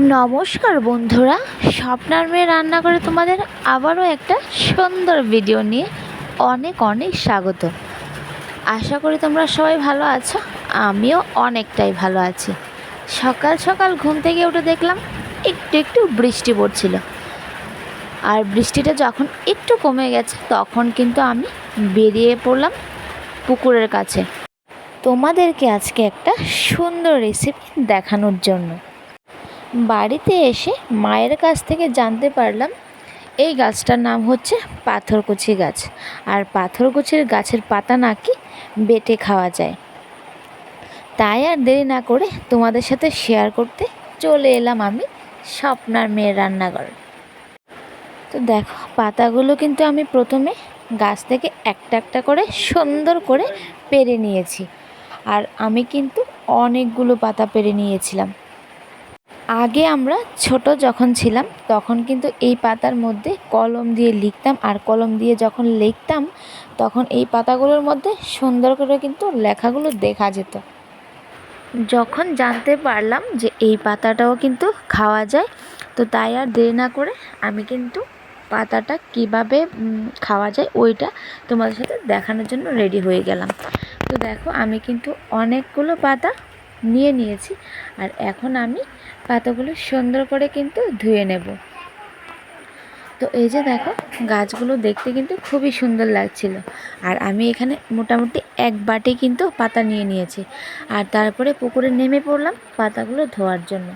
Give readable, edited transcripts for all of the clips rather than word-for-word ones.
নমস্কার বন্ধুরা, স্বপ্নার মেয়ে রান্না করে তোমাদের আবারও একটা সুন্দর ভিডিও নিয়ে অনেক অনেক স্বাগত। আশা করি তোমরা সবাই ভালো আছো, আমিও অনেকটাই ভালো আছি। সকাল সকাল ঘুম থেকে উঠে দেখলাম একটু একটু বৃষ্টি পড়ছিল, আর বৃষ্টিটা যখন একটু কমে গেছে তখন কিন্তু আমি বেরিয়ে পড়লাম পুকুরের কাছে তোমাদেরকে আজকে একটা সুন্দর রেসিপি দেখানোর জন্য। বাড়িতে এসে মায়ের কাছ থেকে জানতে পারলাম এই গাছটার নাম হচ্ছে পাথরকুচি গাছ, আর পাথরকুচির গাছের পাতা নাকি বেটে খাওয়া যায়। তাই আর দেরি না করে তোমাদের সাথে শেয়ার করতে চলে এলাম আমি স্বপ্নার মেয়ের রান্নাঘর। তো দেখো, পাতাগুলো কিন্তু আমি প্রথমে গাছ থেকে একটা একটা করে সুন্দর করে পেরে নিয়েছি, আর আমি কিন্তু অনেকগুলো পাতা পেরে নিয়েছিলাম। আগে আমরা ছোট যখন ছিলাম তখন কিন্তু এই পাতার মধ্যে কলম দিয়ে লিখতাম, আর কলম দিয়ে যখন লিখতাম তখন এই পাতাগুলোর মধ্যে সুন্দর করে কিন্তু লেখাগুলো দেখা যেত। যখন জানতে পারলাম যে এই পাতাটাও কিন্তু খাওয়া যায়, তো তাই আর দেরি না করে আমি কিন্তু পাতাটা কিভাবে খাওয়া যায় ওইটা তোমাদের সাথে দেখানোর জন্য রেডি হয়ে গেলাম। তো দেখো, আমি কিন্তু অনেকগুলো পাতা নিয়ে নিয়েছি, আর এখন আমি পাতাগুলো সুন্দর করে কিন্তু ধুয়ে নেব। তো এই যে দেখো, গাছগুলো দেখতে কিন্তু খুবই সুন্দর লাগছিল, আর আমি এখানে মোটামুটি এক বাটি কিন্তু পাতা নিয়ে নিয়েছি, আর তারপরে পুকুরে নেমে পড়লাম পাতাগুলো ধোয়ার জন্য।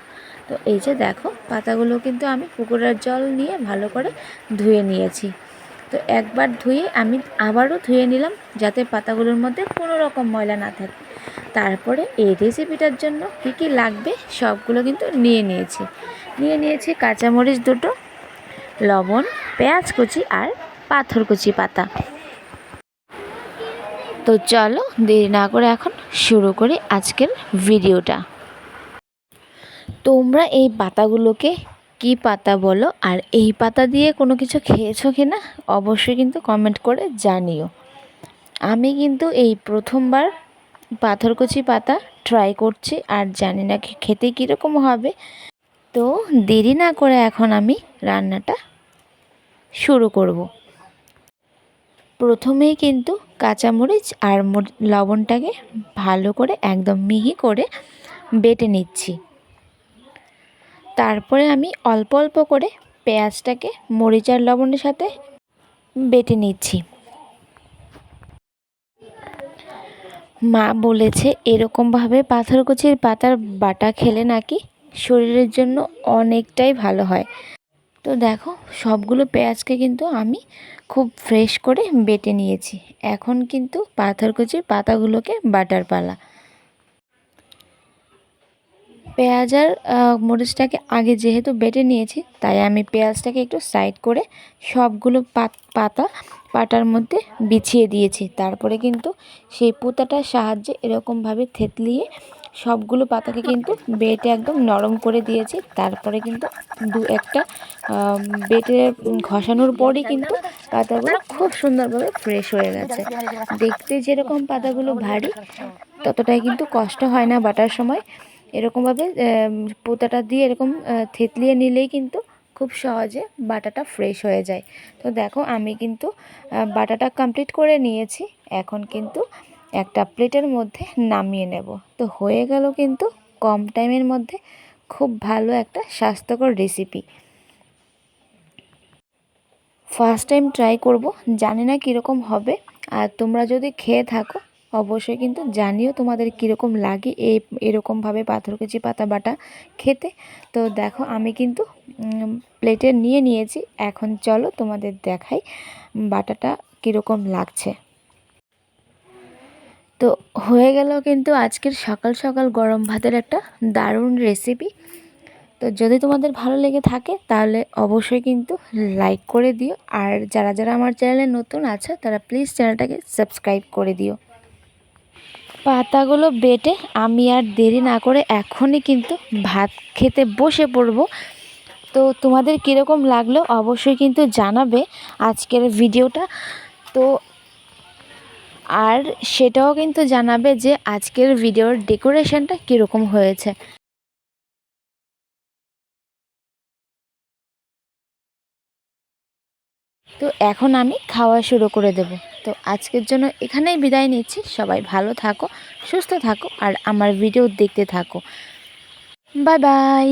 তো এই যে দেখো, পাতাগুলো কিন্তু আমি পুকুরের জল নিয়ে ভালো করে ধুয়ে নিয়েছি। তো একবার ধুয়ে আমি আবারও ধুয়ে নিলাম যাতে পাতাগুলোর মধ্যে কোনো রকম ময়লা না থাকে। তারপরে এই রেসিপিটার জন্য কী কী লাগবে সবগুলো কিন্তু নিয়ে নিয়েছি কাঁচামরিচ দুটো, লবণ, পেঁয়াজ কুচি আর পাথরকুচি পাতা। তো চলো দেরি না করে এখন শুরু করি আজকের ভিডিওটা। তোমরা এই পাতাগুলোকে কি পাতা বলো, আর এই পাতা দিয়ে কোনো কিছু খেয়েছো কি না অবশ্যই কিন্তু কমেন্ট করে জানিও। আমি কিন্তু এই প্রথমবার পাথরকুচি পাতা ট্রাই করছি, আর জানি না খেতে কীরকম হবে। তো দেরি না করে এখন আমি রান্নাটা শুরু করব। প্রথমেই কিন্তু কাঁচামরিচ আর লবণটাকে ভালো করে একদম মিহি করে বেটে নিচ্ছি। তারপরে আমি অল্প অল্প করে পেঁয়াজটাকে মরিচ আর লবণের সাথে বেটে নিচ্ছি। মা বলেছে এরকমভাবে পাথরকুচির পাতার বাটা খেলে নাকি শরীরের জন্য অনেকটাই ভালো হয়। তো দেখো, সবগুলো পেঁয়াজকে কিন্তু আমি খুব ফ্রেশ করে বেটে নিয়েছি। এখন কিন্তু পাথরকুচির পাতাগুলোকে বাটার পালা। পেঁয়াজ আর মরিচটাকে আগে যেহেতু বেটে নিয়েছি, তাই আমি পেঁয়াজটাকে একটু সাইড করে সবগুলো পাটার মধ্যে বিছিয়ে দিয়েছি। তারপরে কিন্তু সেই পুঁতাটার সাহায্যে এরকমভাবে থেতলিয়ে সবগুলো পাতাকে কিন্তু বেটে একদম নরম করে দিয়েছি। তারপরে কিন্তু দু একটা বেটে ঘষানোর পরই কিন্তু পাতাগুলো খুব সুন্দরভাবে ফ্রেশ হয়ে গেছে। দেখতে যেরকম পাতাগুলো ভারী, ততটাই কিন্তু কষ্ট হয় না বাটার সময়। এরকমভাবে পোঁতাটা দিয়ে এরকম থেতলিয়ে নিলেই কিন্তু খুব সহজে বাটাটা ফ্রেশ হয়ে যায়। তো দেখো, আমি কিন্তু বাটাটা কমপ্লিট করে নিয়েছি। এখন কিন্তু একটা প্লেটের মধ্যে নামিয়ে নেব। তো হয়ে গেল কিন্তু কম টাইমের মধ্যে খুব ভালো একটা স্বাস্থ্যকর রেসিপি। ফার্স্ট টাইম ট্রাই করব, জানি না কীরকম হবে। আর তোমরা যদি খেয়ে থাকো অবশ্যই কিন্তু জানিও তোমাদের কীরকম লাগে এরকমভাবে পাথরকুচি পাতা বাটা খেতে। তো দেখো, আমি কিন্তু প্লেটে নিয়ে নিয়েছি। এখন চলো তোমাদের দেখাই বাটাটা কীরকম লাগছে। তো হয়ে গেল কিন্তু আজকের সকাল সকাল গরম ভাতের একটা দারুণ রেসিপি। তো যদি তোমাদের ভালো লেগে থাকে তাহলে অবশ্যই কিন্তু লাইক করে দিও, আর যারা যারা আমার চ্যানেলে নতুন আছে তারা প্লিজ চ্যানেলটাকে সাবস্ক্রাইব করে দিও। পাতাগুলো বেটে আমি আর দেরি না করে এখনই কিন্তু ভাত খেতে বসে পড়ব। তো তোমাদের কীরকম লাগলো অবশ্যই কিন্তু জানাবে আজকের ভিডিওটা। তো আর সেটাও কিন্তু জানাবে যে আজকের ভিডিওর ডেকোরেশনটা কীরকম হয়েছে। তো এখন আমি খাওয়া শুরু করে দেব। তো আজকের জন্য এখানেই বিদায় নিচ্ছি। সবাই ভালো থাকো, সুস্থ থাকো আর আমার ভিডিও দেখতে থাকো। Bye bye.